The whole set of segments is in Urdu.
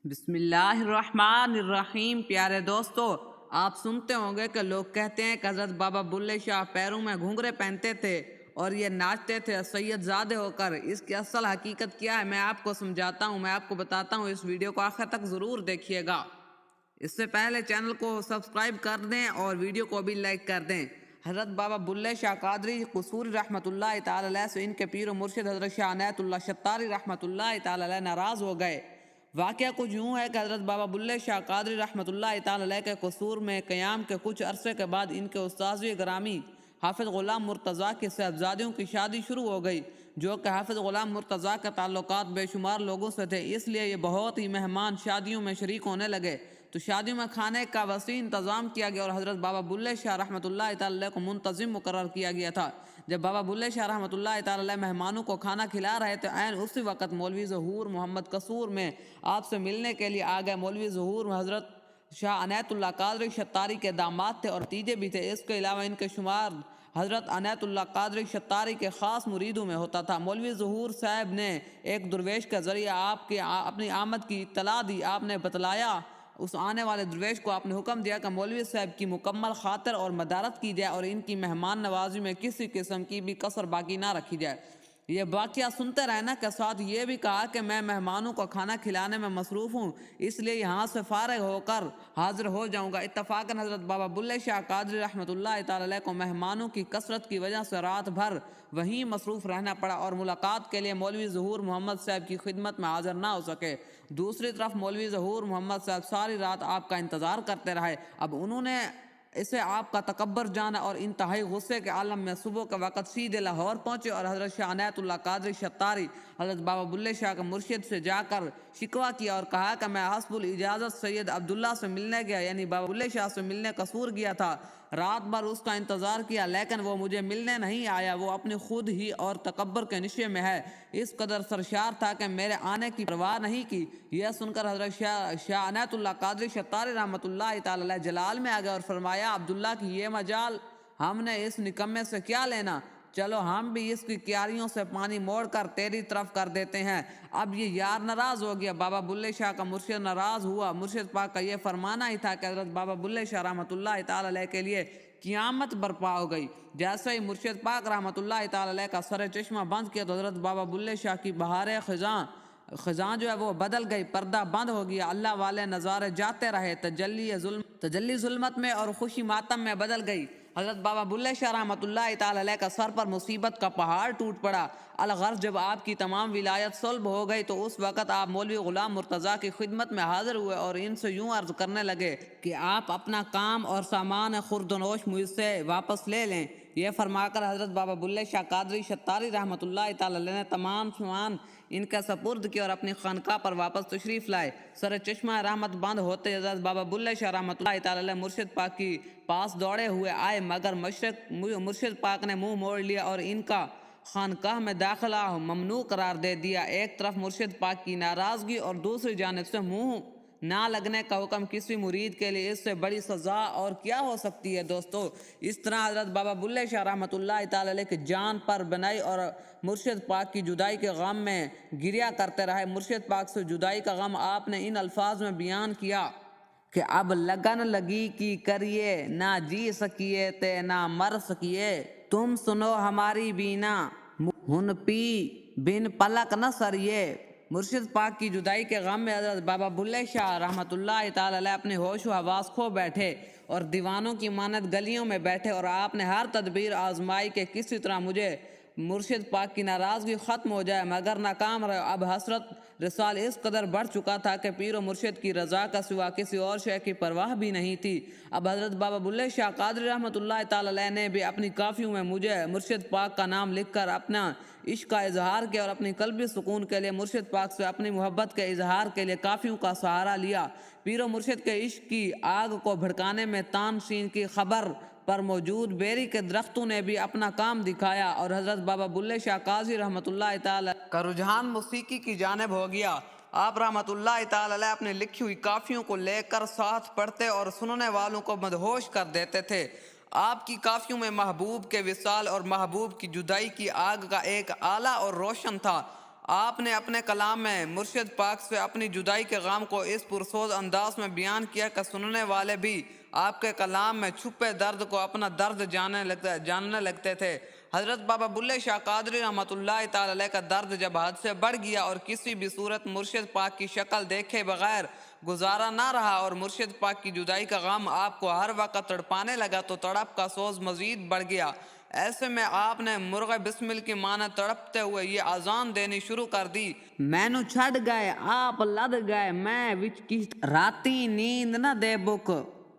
بسم اللہ الرحمن الرحیم۔ پیارے دوستو، آپ سنتے ہوں گے کہ لوگ کہتے ہیں کہ حضرت بابا بلے شاہ پیروں میں گھنگرے پہنتے تھے اور یہ ناچتے تھے سید زادے ہو کر۔ اس کی اصل حقیقت کیا ہے میں آپ کو سمجھاتا ہوں، میں آپ کو بتاتا ہوں۔ اس ویڈیو کو آخر تک ضرور دیکھیے گا۔ اس سے پہلے چینل کو سبسکرائب کر دیں اور ویڈیو کو بھی لائک کر دیں۔ حضرت بابا بلے شاہ قادری قصوری رحمۃ اللہ تعالی علیہ سے ان کے پیر و مرشد حضرت شاہ عنایت اللہ شتاری رحمۃ اللہ تعالی علیہ ناراض ہو گئے۔ واقعہ کچھ یوں ہے کہ حضرت بابا بلے شاہ قادری رحمۃ اللہ تعالی علیہ کے قصور میں قیام کے کچھ عرصے کے بعد ان کے استاذ گرامی حافظ غلام مرتضیٰ کے صاحبزادیوں کی شادی شروع ہو گئی، جو کہ حافظ غلام مرتضیٰ کے تعلقات بے شمار لوگوں سے تھے، اس لیے یہ بہت ہی مہمان شادیوں میں شریک ہونے لگے۔ تو شادیوں میں کھانے کا وسیع انتظام کیا گیا اور حضرت بابا بلے شاہ رحمۃ اللہ تعالی علیہ کو منتظم مقرر کیا گیا تھا۔ جب بابا بلے شاہ رحمۃ اللہ تعالی علیہ مہمانوں کو کھانا کھلا رہے تھے، عین اسی وقت مولوی ظہور محمد قصور میں آپ سے ملنے کے لیے آ گئے۔ مولوی ظہور حضرت شاہ عنایت اللہ قادری شتاری کے داماد تھے اور تیجے بھی تھے۔ اس کے علاوہ ان کے شمار حضرت عنایت اللہ قادری شتاری کے خاص مریدوں میں ہوتا تھا۔ مولوی ظہور صاحب نے ایک درویش کے ذریعہ آپ کی اپنی آمد کی اطلاع دی۔ آپ نے بتلایا، اس آنے والے درویش کو آپ نے حکم دیا کہ مولوی صاحب کی مکمل خاطر اور مدارت کی جائے اور ان کی مہمان نوازی میں کسی قسم کی بھی کسر باقی نہ رکھی جائے۔ یہ واقعہ سنتے رہنا کے ساتھ یہ بھی کہا کہ میں مہمانوں کو کھانا کھلانے میں مصروف ہوں، اس لیے یہاں سے فارغ ہو کر حاضر ہو جاؤں گا۔ اتفاقاً حضرت بابا بلے شاہ قادری رحمۃ اللہ تعالی علیہ کو مہمانوں کی کثرت کی وجہ سے رات بھر وہیں مصروف رہنا پڑا اور ملاقات کے لیے مولوی ظہور محمد صاحب کی خدمت میں حاضر نہ ہو سکے۔ دوسری طرف مولوی ظہور محمد صاحب ساری رات آپ کا انتظار کرتے رہے۔ اب انہوں نے اسے آپ کا تکبر جانا اور انتہائی غصے کے عالم میں صبح کے وقت سیدھے لاہور پہنچے اور حضرت شاہ عنایت اللہ قادری شتاری حضرت بابا بلے شاہ کے مرشد سے جا کر شکوہ کیا اور کہا کہ میں حسب الاجازت سید عبداللہ سے ملنے گیا، یعنی بابا بلے شاہ سے ملنے قصور گیا تھا۔ رات بھر اس کا انتظار کیا لیکن وہ مجھے ملنے نہیں آیا۔ وہ اپنی خود ہی اور تکبر کے نشے میں ہے، اس قدر سرشار تھا کہ میرے آنے کی پرواہ نہیں کی۔ یہ سن کر حضرت شاہ عنایت اللہ قادری شتاری رحمۃ اللہ تعالی علیہ جلال میں آ گئے اور فرمایا، عبداللہ کی یہ مجال ہم نے اس نکمے سے کیا لینا؟ چلو ہم بھی اس کی کیاریوں سے پانی موڑ کر تیری طرف کر دیتے ہیں۔ اب یہ یار ناراض ہو گیا، بابا بلے شاہ کا مرشد ناراض ہوا۔ مرشد پاک کا یہ فرمانا ہی تھا کہ حضرت بابا بلے شاہ رحمۃ اللہ تعالی علیہ کے لیے قیامت برپا ہو گئی۔ جیسے ہی مرشد پاک رحمۃ اللہ تعالی علیہ کا سر چشمہ بند کیا تو حضرت بابا بلے شاہ کی بہار خزاں جو ہے وہ بدل گئی، پردہ بند ہو گیا۔ اللہ والے نظارے جاتے رہے، تجلی ظلمت میں اور خوشی ماتم میں بدل گئی۔ حضرت بابا بلے شاہ رحمۃ اللہ تعالی علیہ کا سر پر مصیبت کا پہاڑ ٹوٹ پڑا۔ الغرض جب آپ کی تمام ولایت صلب ہو گئی تو اس وقت آپ مولوی غلام مرتضیٰ کی خدمت میں حاضر ہوئے اور ان سے یوں عرض کرنے لگے کہ آپ اپنا کام اور سامان خردنوش مجھ سے واپس لے لیں۔ یہ فرما کر حضرت بابا بلے شاہ قادری شتاری رحمۃ اللہ تعالی علیہ نے تمام سامان ان کا سپرد کیا اور اپنی خانقاہ پر واپس تشریف لائے۔ سر چشمہ رحمت بند ہوتے حضرت بابا بلے شاہ رحمۃ اللہ تعالی علیہ مرشد پاک کی پاس دوڑے ہوئے آئے، مگر مرشد پاک نے منہ موڑ لیا اور ان کا خانقاہ میں داخلہ ممنوع قرار دے دیا۔ ایک طرف مرشد پاک کی ناراضگی اور دوسری جانب سے منہ نہ لگنے کا حکم کسی مرید کے لیے اس سے بڑی سزا اور کیا ہو سکتی ہے دوستو۔ اس طرح حضرت بابا بلے شاہ رحمۃ اللہ تعالی علیہ کی جان پر بنائی اور مرشد پاک کی جدائی کے غم میں گریا کرتے رہے۔ مرشد پاک سے جدائی کا غم آپ نے ان الفاظ میں بیان کیا کہ اب لگن لگی کی کریے، نہ جی سکیے تے نہ مر سکیے، تم سنو ہماری بینا ہن پی بن پلک نہ سریے۔ مرشد پاک کی جدائی کے غم میں حضرت بابا بلے شاہ رحمۃ اللہ تعالی علیہ اپنے ہوش و حواس کھو بیٹھے اور دیوانوں کی مانند گلیوں میں بیٹھے اور آپ نے ہر تدبیر آزمائی کہ کسی طرح مجھے مرشد پاک کی ناراضگی ختم ہو جائے، مگر ناکام رہے۔ اب حسرت رسال اس قدر بڑھ چکا تھا کہ پیر و مرشد کی رضا کا سوا کسی اور شے کی پرواہ بھی نہیں تھی۔ اب حضرت بابا بلے شاہ قادری رحمۃ اللہ تعالی علیہ نے بھی اپنی کافیوں میں مجھے مرشد پاک کا نام لکھ کر اپنا عشق کا اظہار کیا اور اپنی قلبی سکون کے لیے مرشد پاک سے اپنی محبت کے اظہار کے لیے کافیوں کا سہارا لیا۔ پیر و مرشد کے عشق کی آگ کو بھڑکانے میں تان سین کی خبر پر موجود بیری کے درختوں نے بھی اپنا کام دکھایا اور حضرت بابا بلے شاہ قاضی رحمۃ اللہ تعالی کا رجحان موسیقی کی جانب ہو گیا۔ آپ رحمۃ اللہ تعالی علیہ اپنے لکھی ہوئی کافیوں کو لے کر ساتھ پڑھتے اور سننے والوں کو مدہوش کر دیتے تھے۔ آپ کی کافیوں میں محبوب کے وصال اور محبوب کی جدائی کی آگ کا ایک اعلیٰ اور روشن تھا۔ آپ نے اپنے کلام میں مرشد پاک سے اپنی جدائی کے غم کو اس پرسوز انداز میں بیان کیا کہ سننے والے بھی آپ کے کلام میں چھپے درد کو اپنا درد جاننے لگتے تھے۔ حضرت بابا بلے شاہ قادری رحمۃ اللہ تعالی علیہ کا درد جب حد سے بڑھ گیا اور کسی بھی صورت مرشد پاک کی شکل دیکھے بغیر گزارا نہ رہا اور مرشد پاک کی جدائی کا غم آپ کو ہر وقت تڑپانے لگا تو تڑپ کا سوز مزید بڑھ گیا۔ ایسے میں آپ نے مرغ بسمل کی مانند تڑپتے ہوئے یہ اذان دینی شروع کر دی: مینو چھڈ گئے آپ لد گئے میں وچ کی راتی نیند نہ دے بک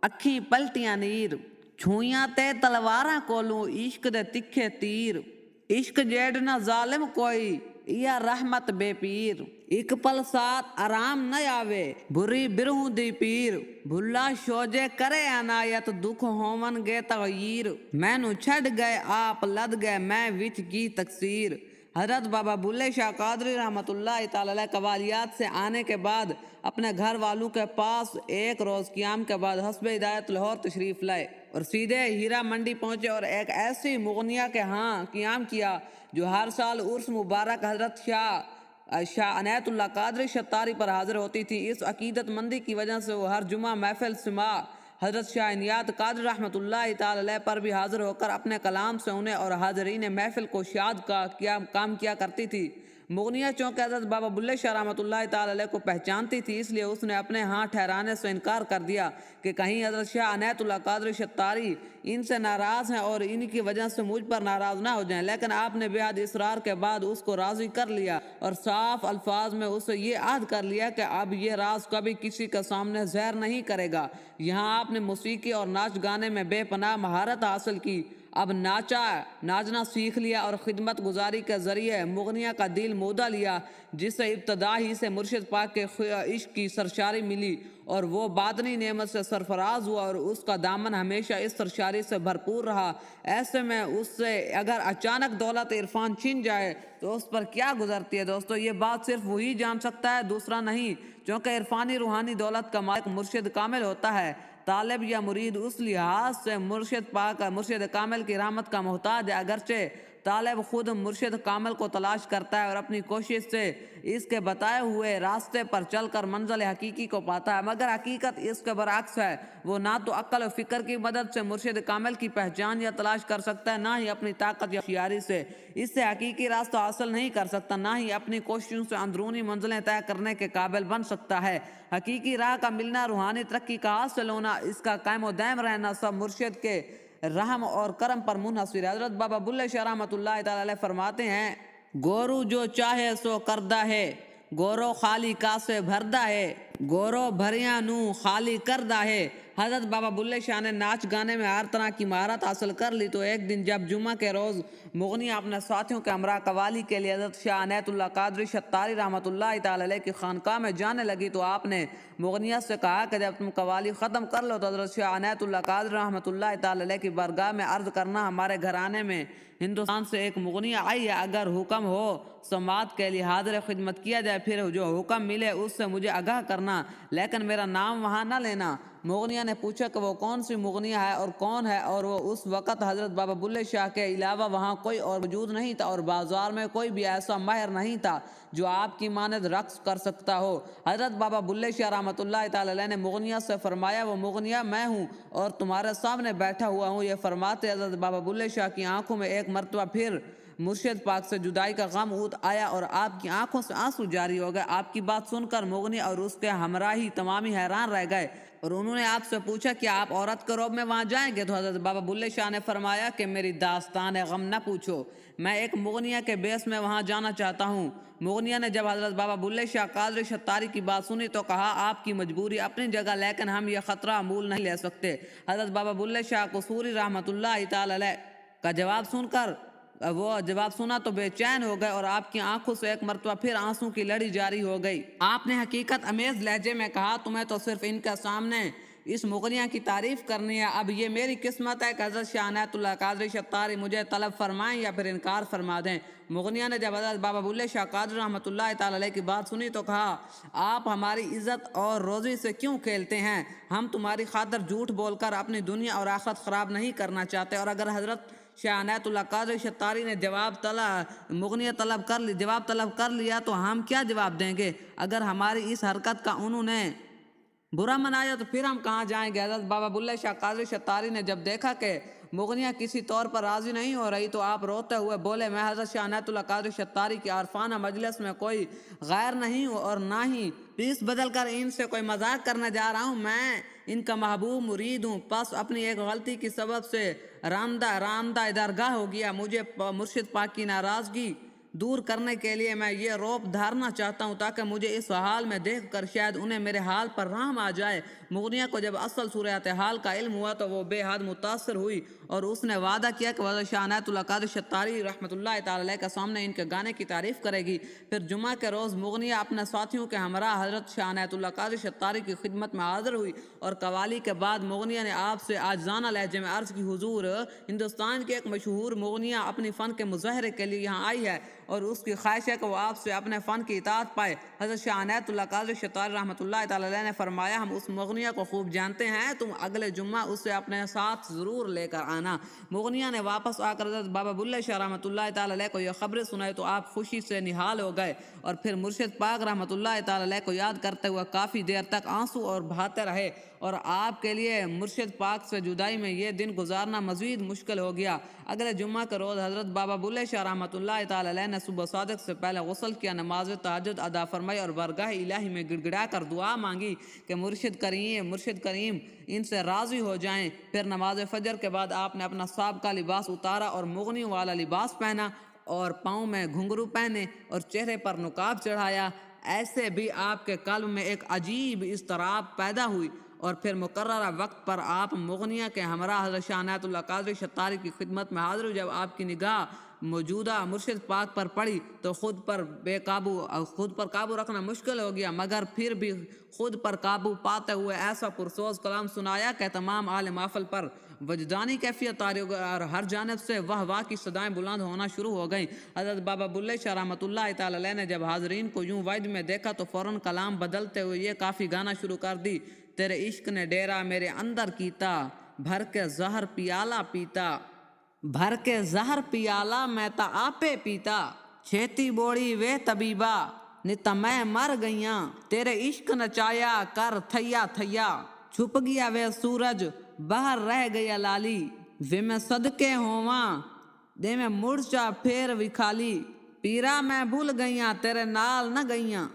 اکھی پلٹیاں نیر چھویاں تے تلواراں کولوں عشق دے تکھے تیر عشق جیڑ نہ ظالم کوئی یا رحمت بے پیر ایک پل ساتھ آرام نہ آوے بری برہوں دی پیر بھلا شوجے کرے عنایت دکھ ہومن گے تغیر مینو چھڈ گئے آپ لد گئے میں وچ کی تقصیر۔ حضرت بابا بلے شاہ قادری رحمۃ اللہ تعالی علیہ قوالیات سے آنے کے بعد اپنے گھر والوں کے پاس ایک روز قیام کے بعد حسب ہدایت لاہور تشریف لائے اور سیدھے ہیرا منڈی پہنچے اور ایک ایسی مغنیہ کے ہاں قیام کیا جو ہر سال عرس مبارک حضرت شاہ عنایت اللہ قادری شتاری پر حاضر ہوتی تھی۔ اس عقیدت مندی کی وجہ سے وہ ہر جمعہ محفل سماع حضرت شاہ عنایت قادری رحمۃ اللہ تعالی علیہ پر بھی حاضر ہو کر اپنے کلام سے انہیں اور حاضرین محفل کو شاد کام کیا کرتی تھی۔ مغنیہ چونکہ حضرت بابا بلے شاہ رحمۃ اللہ تعالی علیہ کو پہچانتی تھی اس لیے اس نے اپنے ہاں ٹھہرانے سے انکار کر دیا کہ کہیں حضرت شاہ عنایت اللہ قادری شتاری ان سے ناراض ہیں اور ان کی وجہ سے مجھ پر ناراض نہ ہو جائیں، لیکن آپ نے بے حد اصرار کے بعد اس کو راضی کر لیا اور صاف الفاظ میں اس سے یہ عہد کر لیا کہ اب یہ راز کبھی کسی کے سامنے ظاہر نہیں کرے گا۔ یہاں آپ نے موسیقی اور ناچ گانے میں بے پناہ مہارت حاصل کی، اب ناچنا سیکھ لیا اور خدمت گزاری کے ذریعے مغنیہ کا دل مودا لیا جس سے ابتدا ہی سے مرشد پاک کے عشق کی سرشاری ملی اور وہ باطنی نعمت سے سرفراز ہوا اور اس کا دامن ہمیشہ اس سرشاری سے بھرپور رہا۔ ایسے میں اس سے اگر اچانک دولت عرفان چھن جائے تو اس پر کیا گزرتی ہے دوستو، یہ بات صرف وہی جان سکتا ہے، دوسرا نہیں، چونکہ عرفانی روحانی دولت کا مالک مرشد کامل ہوتا ہے۔ طالب یا مرید اس لحاظ سے مرشد کامل کی رحمت کا محتاج ہے، اگرچہ طالب خود مرشد کامل کو تلاش کرتا ہے اور اپنی کوشش سے اس کے بتائے ہوئے راستے پر چل کر منزل حقیقی کو پاتا ہے، مگر حقیقت اس کے برعکس ہے۔ وہ نہ تو عقل و فکر کی مدد سے مرشد کامل کی پہچان یا تلاش کر سکتا ہے، نہ ہی اپنی طاقت یا ہوشیاری سے اس سے حقیقی راستہ حاصل نہیں کر سکتا، نہ ہی اپنی کوششوں سے اندرونی منزلیں طے کرنے کے قابل بن سکتا ہے۔ حقیقی راہ کا ملنا، روحانی ترقی کا حاصل ہونا، اس کا قائم و دائم رہنا سب مرشد کے رحم اور کرم پر منحصر ہے۔ حضرت بابا بلے شاہ رحمۃ اللہ تعالی علیہ فرماتے ہیں: گورو جو چاہے سو کردہ ہے، گورو خالی کاسے بھردہ ہے، گورو بھریاں نو خالی کردہ ہے۔ حضرت بابا بلے شاہ نے ناچ گانے میں ہر طرح کی مہارت حاصل کر لی تو ایک دن جب جمعہ کے روز مغنیہ اپنے ساتھیوں کے ہمراہ قوالی کے لیے حضرت شاہ عنایت اللہ قادری شتاری رحمۃ اللہ تعالی علیہ کی خانقاہ میں جانے لگی تو آپ نے مغنیہ سے کہا کہ جب تم قوالی ختم کر لو تو حضرت شاہ عنایت اللہ قادری رحمۃ اللہ تعالی علیہ کی بارگاہ میں عرض کرنا ہمارے گھرانے میں ہندوستان سے ایک مغنیہ آئی ہے، اگر حکم ہو سماعت کے لیے حاضر خدمت کیا جائے، پھر جو حکم ملے اس سے مجھے آگاہ کرنا، لیکن میرا نام وہاں نہ لینا۔ مغنیہ نے پوچھا کہ وہ کون سی مغنیہ ہے اور کون ہے، اور وہ اس وقت حضرت بابا بلے شاہ کے علاوہ وہاں کوئی اور موجود نہیں تھا اور بازار میں کوئی بھی ایسا ماہر نہیں تھا جو آپ کی مانند رقص کر سکتا ہو۔ حضرت بابا بلے شاہ رحمۃ اللہ تعالی علیہ نے مغنیہ سے فرمایا: وہ مغنیہ میں ہوں اور تمہارے سامنے بیٹھا ہوا ہوں۔ یہ فرماتے حضرت بابا بلے شاہ کی آنکھوں میں ایک مرتبہ پھر مرشد پاک سے جدائی کا غم اوت آیا اور آپ کی آنکھوں سے آنسو جاری ہو گئے۔ آپ کی بات سن کر مغنی اور اس کے ہمراہی تمامی حیران رہ گئے اور انہوں نے آپ سے پوچھا کہ آپ عورت کے روب میں وہاں جائیں گے؟ تو حضرت بابا بلے شاہ نے فرمایا کہ میری داستان غم نہ پوچھو، میں ایک مغنیہ کے بیس میں وہاں جانا چاہتا ہوں۔ مغنیہ نے جب حضرت بابا بلے شاہ قادری شتاری کی بات سنی تو کہا: آپ کی مجبوری اپنی جگہ، لیکن ہم یہ خطرہ عمول نہیں لے سکتے۔ حضرت بابا بلے شاہ قصوری رحمۃ اللہ تعالی علیہ کا جواب سنا تو بے چین ہو گئے اور آپ کی آنکھوں سے ایک مرتبہ پھر آنسوں کی لڑی جاری ہو گئی۔ آپ نے حقیقت امیز لہجے میں کہا: تمہیں تو صرف ان کے سامنے اس مغنیہ کی تعریف کرنی ہے، اب یہ میری قسمت ہے کہ حضرت شاہ عنایت اللہ قادری شتاری مجھے طلب فرمائیں یا پھر انکار فرما دیں۔ مغنیہ نے جب حضرت بابا بلے شاہ قادری رحمۃ اللہ تعالی علیہ کی بات سنی تو کہا: آپ ہماری عزت اور روزی سے کیوں کھیلتے ہیں؟ ہم تمہاری خاطر جھوٹ بول کر اپنی دنیا اور آخرت خراب نہیں کرنا چاہتے، اور اگر حضرت شاہ عنایت اللہ قادری شتاری نے جواب طلب کر لیا تو ہم کیا جواب دیں گے؟ اگر ہماری اس حرکت کا انہوں نے برا منایا تو پھر ہم کہاں جائیں گے؟ حضرت بابا بلے شاہ قادری شتاری نے جب دیکھا کہ مغنیہ کسی طور پر راضی نہیں ہو رہی تو آپ روتے ہوئے بولے، میں حضرت شاہ عنایت اللہ قادری شتاری کی عارفانہ مجلس میں کوئی غیر نہیں ہوں اور نہ ہی پیس بدل کر ان سے کوئی مذاق کرنے جا رہا ہوں، میں ان کا محبوب مرید ہوں، بس اپنی ایک غلطی کی سبب سے رامدہ درگاہ ہو گیا، مجھے مرشد پاک کی ناراضگی دور کرنے کے لیے میں یہ روپ دھارنا چاہتا ہوں تاکہ مجھے اس حال میں دیکھ کر شاید انہیں میرے حال پر رحم آ جائے۔ مغنیہ کو جب اصل صورتحال کا علم ہوا تو وہ بے حد متاثر ہوئی اور اس نے وعدہ کیا کہ حضرت شاہ عنایت اللہ قادری شتاری رحمۃ اللہ تعالی علیہ کے سامنے ان کے گانے کی تعریف کرے گی۔ پھر جمعہ کے روز مغنیہ اپنے ساتھیوں کے ہمراہ حضرت شاہ عنایت اللہ قادری شتاری کی خدمت میں حاضر ہوئی اور قوالی کے بعد مغنیہ نے آپ سے عاجزانہ لہجے میں عرض کی، حضور، ہندوستان کے ایک مشہور مغنیہ اپنی فن کے مظاہرے کے لیے یہاں آئی ہے اور اس کی خواہش ہے کہ وہ آپ سے اپنے فن کی اطاعت پائے۔ حضرت شاہ عنایت اللہ قادری شتاری رحمۃ اللہ تعالی علیہ نے فرمایا، ہم اس مغنیہ کو خوب جانتے ہیں، تم اگلے جمعہ اسے اپنے ساتھ ضرور لے کر آنا۔ مغنیہ نے واپس آ کر حضرت بابا بلے شاہ رحمۃ اللہ تعالی علیہ کو یہ خبریں سنائی تو آپ خوشی سے نہال ہو گئے اور پھر مرشد پاک رحمۃ اللہ تعالی علیہ کو یاد کرتے ہوئے کافی دیر تک آنسو اور بہاتے رہے اور آپ کے لیے مرشد پاک سے جدائی میں یہ دن گزارنا مزید مشکل ہو گیا۔ اگلے جمعہ کے روز حضرت بابا بلے شاہ رحمۃ اللہ تعالی علیہ نے صبح صادق سے پہلے غسل کیا، نماز تہجد ادا فرمائی اور بارگاہ الہی میں گڑ گڑا کر دعا مانگی کہ مرشد کریم ان سے راضی ہو جائیں۔ پھر نماز فجر کے بعد آپ نے اپنا سابقہ لباس اتارا اور مغنیوں والا لباس پہنا اور پاؤں میں گھنگرو پہنے اور چہرے پر نقاب چڑھایا۔ ایسے بھی آپ کے قلب میں ایک عجیب اضطراب پیدا ہوئی اور پھر مقررہ وقت پر آپ مغنیہ کے ہمراہ حضرت شاہ عنایت اللہ قادری شتاری کی خدمت میں حاضر ہوئی۔ جب آپ کی نگاہ موجودہ مرشد پاک پر پڑی تو خود پر قابو رکھنا مشکل ہو گیا، مگر پھر بھی خود پر قابو پاتے ہوئے ایسا پرسوز کلام سنایا کہ تمام اہل محفل پر وجدانی کیفیت طاری ہو گئی اور ہر جانب سے واہ واہ کی صدائیں بلند ہونا شروع ہو گئیں۔ حضرت بابا بلے شاہ رحمۃ اللہ تعالی علیہ نے جب حاضرین کو یوں وجد میں دیکھا تو فوراً کلام بدلتے ہوئے یہ کافی گانا شروع کر دی، تیرے عشق نے ڈیرا میرے اندر کیتا، بھر کے زہر پیالہ میں تا آپے پیتا، چھیتی بوڑی وے طبیبہ نتا میں مر گئیاں، تیرے عشق نچایا کر تھیا تھیا، چھپ گیا وے سورج باہر رہ گیا لالی، وے میں صدقے ہواں دے میں مرچا پھیر وکھالی، پیرا میں بھول گئیاں تیرے نال نہ گئیاں،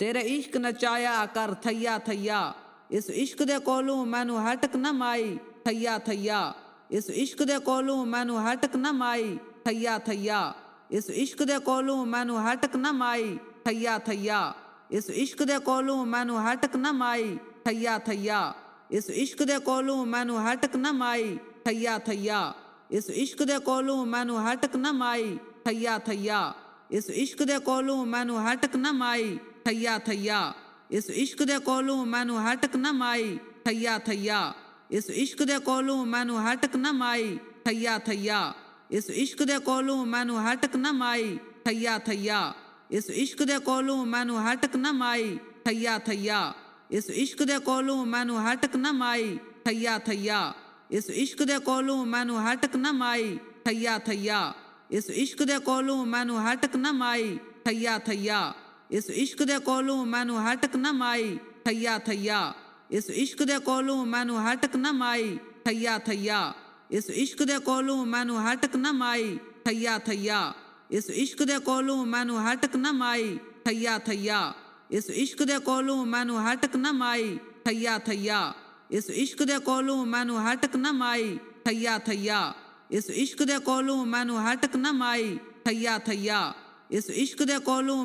تیرے عشق نچایا کر تھیا تھیا، اس عشق دے کولوں مینوں ہٹک نہ مائی تھیا تھیا، اس عشق دے کولوں مینوں ہٹک نہ مائی تھیا تھیا، اس عشق دے کولوں مینوں ہٹک نہ مائی تھیا تھیا، اس عشق دے کولوں مینوں ہٹک نہ مائی تھیا تھیا، اس عشق دے کولوں مینوں ہٹک نہ مائی تھیا تھیا، اس عشق دے کولوں مینوں ہٹک نہ مائی تھیا تھیا، اس عشق دے کولوں مینوں ہٹک نہ مائی تھیا تھیا، اس عشق دے کولوں مینوں ہٹک نہ مائی تھیا تھیا، اس عشق دے کولوں مینوں ہٹک نہ مائی تھیا تھیا، اس عشق دے کولوں مینوں ہٹک نہ مائی تھیا تھیا، اس عشق دے کولوں مینوں ہٹک نہ مائی تھیا تھیا، اس عشق دے کولوں مینوں ہٹک نہ مائی تھیا تھیا، اس عشق دے کولوں مینوں ہٹک نہ مائی تھیا تھیا، اس عشق دے کولوں مینوں ہٹک نہ مائی تھیا تھیا، اس عشق دے کولوں مینوں ہٹک نہ مائی تھیا تھیا، اس عشق دے کولوں مینوں ہٹک نہ مائی تھیا تھیا، اس عشق دے کولوں مینوں ہٹک نہ مائی تھیا تھیا، اس عشق دے کولوں مینوں ہٹک نہ مائی تھیا تھیا، اس عشق دے کولوں مینوں ہٹک نہ مائی تھیا تھیا، اس عشق دے کولوں مینوں ہٹک نہ مائی تھیا تھیا، اس عشق دے کولوں مینوں ہٹک نہ مائی تھیا تھیا، اس عشق دے کولوں